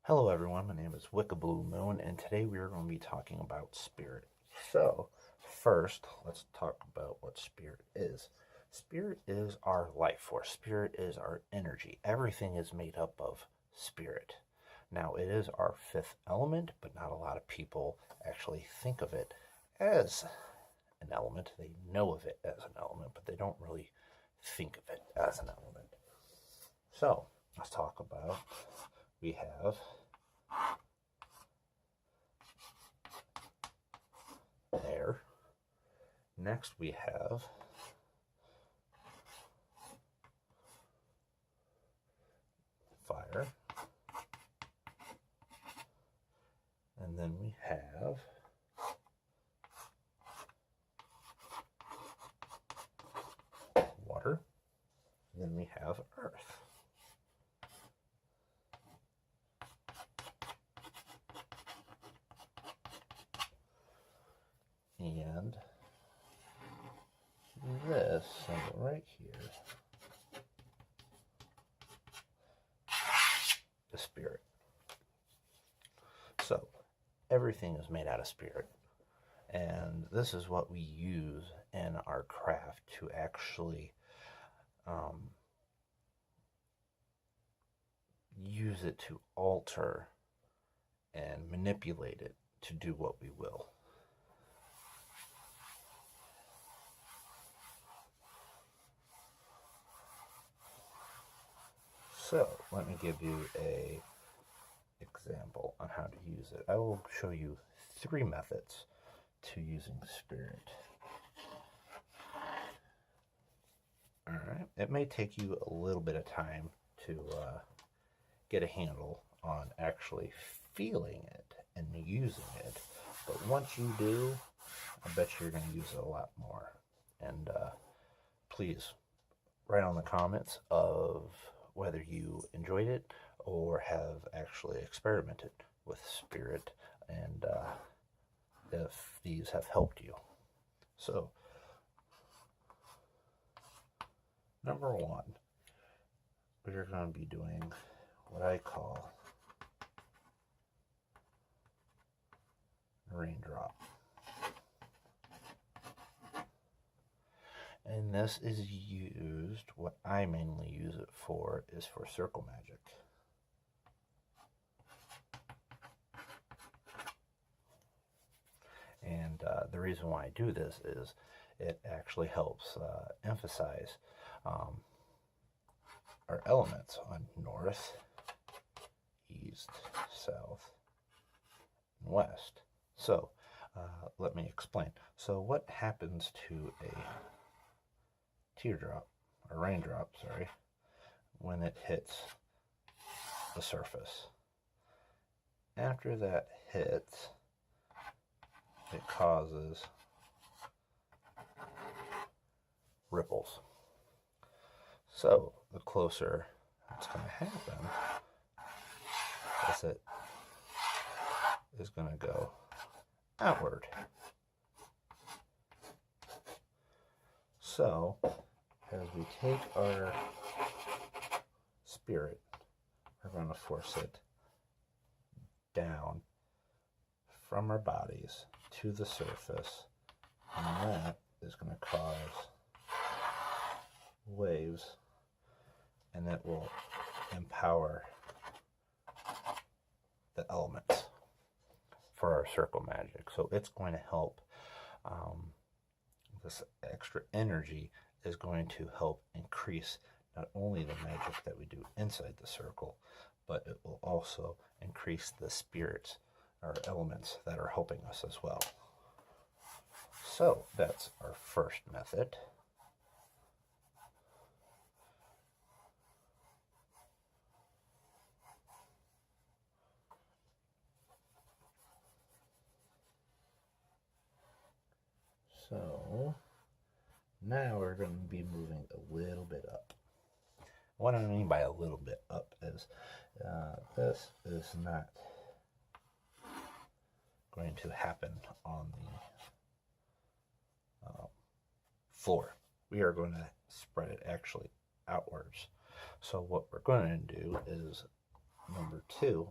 Hello everyone, my name is BluMoon, and today we are going to be talking about spirit. So, first, let's talk about what spirit is. Spirit is our life force. Spirit is our energy. Everything is made up of spirit. Now, it is our fifth element, but not a lot of people actually think of it as an element. They know of it as an element, but they don't really think of it as an element. So, let's talk about, we have air. Next we have fire. And then we have water. And then we have earth. And this right here, the spirit. So everything is made out of spirit, and this is what we use in our craft to actually use it to alter and manipulate it to do what we will. So let me give you a example on how to use it. I will show you 3 methods to using spirit. Alright, it may take you a little bit of time to get a handle on actually feeling it and using it, but once you do, I bet you're going to use it a lot more. And please write on the comments of whether you enjoyed it or have actually experimented with spirit, and if these have helped you. So, number 1, we're going to be doing what I call Raindrop. And this is used, what I mainly use it for is for circle magic. And the reason why I do this is it actually helps emphasize our elements on north, east, south, and west. So let me explain. So what happens to a teardrop, or raindrop, sorry, when it hits the surface? After that hits, it causes ripples. So the closer it's going to happen, as it is going to go outward. So as we take our spirit, we're going to force it down from our bodies to the surface, and that is going to cause waves, and it will empower the elements for our circle magic. So it's going to help, this extra energy is going to help increase not only the magic that we do inside the circle, but it will also increase the spirits or elements that are helping us as well. So that's our first method. So now we're going to be moving a little bit up. What I mean by a little bit up is this is not going to happen on the floor. We are going to spread it actually outwards. So what we're going to do is, number 2,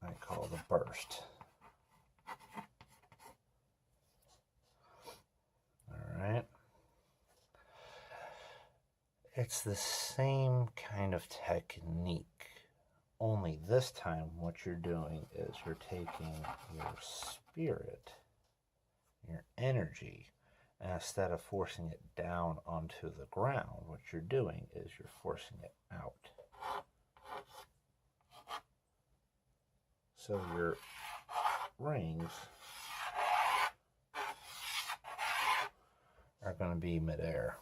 I call the burst. Alright. It's the same kind of technique, only this time what you're doing is you're taking your spirit, your energy, and instead of forcing it down onto the ground, what you're doing is you're forcing it out. So your rings are going to be midair.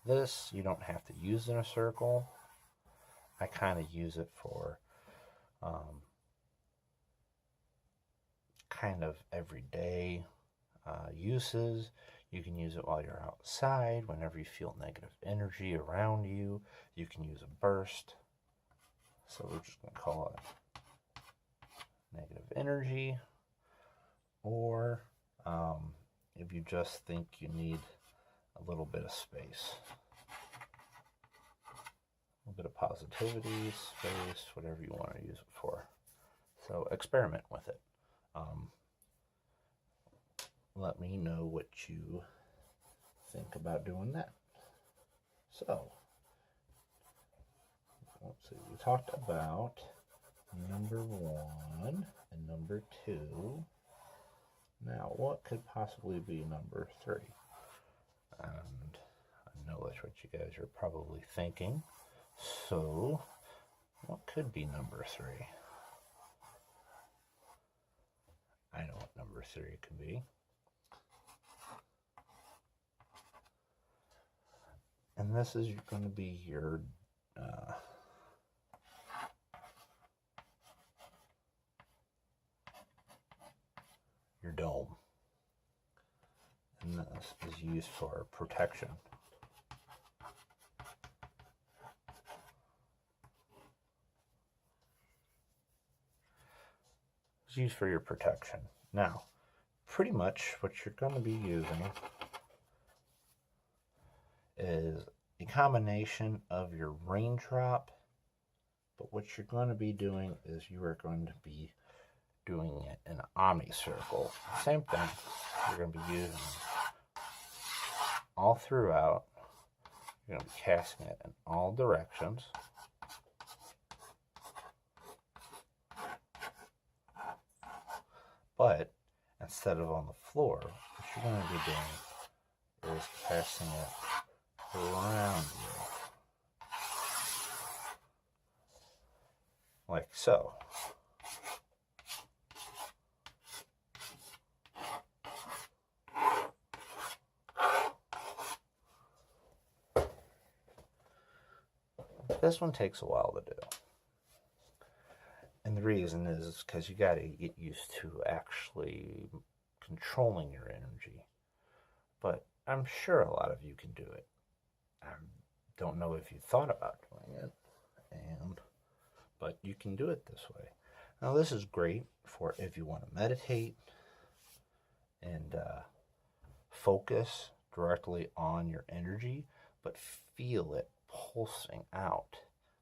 This you don't have to use in a circle. I kind of use it for kind of everyday uses. You can use it while you're outside, whenever you feel negative energy around you. You can use a burst. So we're just going to call it negative energy. Or if you just think you need a little bit of space. A little bit of positivity, space, whatever you want to use it for. So experiment with it. Let me know what you think about doing that. So, let's see, we talked about number 1 and number 2. Now, what could possibly be number 3? And I know that's what you guys are probably thinking. So, what could be number 3? I know what number 3 could be. And this is going to be your dome. And this is used for protection. It's used for your protection. Now, pretty much what you're going to be using is a combination of your Raindrop, but what you're going to be doing is you are going to be doing it in an omni circle. Same thing. You're going to be using it all throughout. You're going to be casting it in all directions. But instead of on the floor, what you're going to be doing is casting it around you. Like so. This one takes a while to do. And the reason is because you got to get used to actually controlling your energy. But I'm sure a lot of you can do it. I don't know if you thought about doing it, but you can do it this way. Now this is great for if you want to meditate and focus directly on your energy, but feel it pulsing out.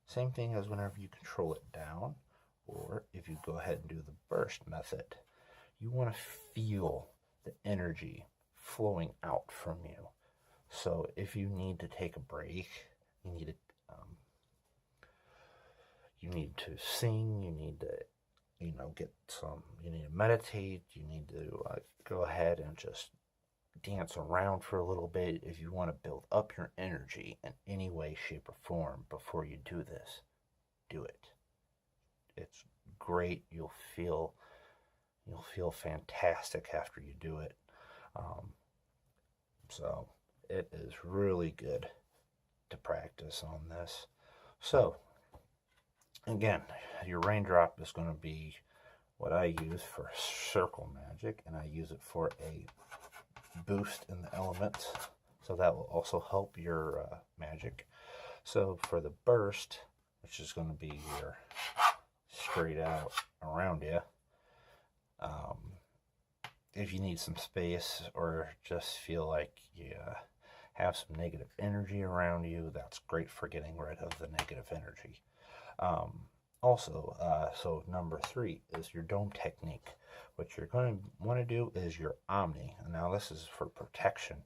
Same thing as whenever you control it down, or if you go ahead and do the burst method, you want to feel the energy flowing out from you. So if you need to take a break, you need to sing, you need to, get some, you need to meditate, you need to go ahead and just dance around for a little bit. If you want to build up your energy in any way, shape, or form before you do this, do it. It's great. You'll feel fantastic after you do it. So it is really good to practice on this. So again, your Raindrop is going to be what I use for circle magic, and I use it for a boost in the elements, so that will also help your magic. So for the burst, which is going to be your straight out around you, if you need some space or just feel like you have some negative energy around you, that's great for getting rid of the negative energy. So number 3 is your dome technique. What you're going to want to do is your Omni. Now this is for protection.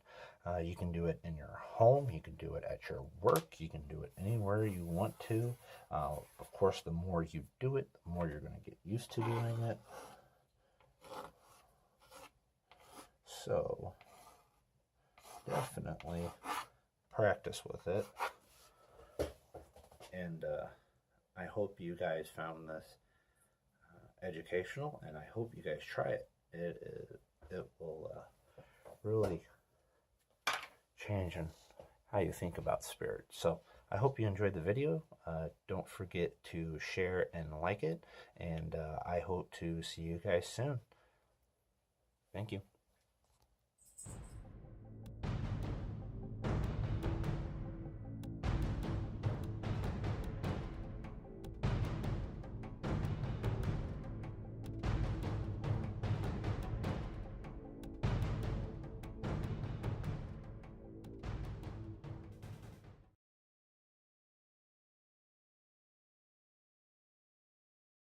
You can do it in your home, you can do it at your work, you can do it anywhere you want to. Of course, the more you do it, the more you're going to get used to doing it. So definitely practice with it. And I hope you guys found this educational, and I hope you guys try it. It will really change in how you think about spirit. So I hope you enjoyed the video. Don't forget to share and like it, and I hope to see you guys soon. Thank you.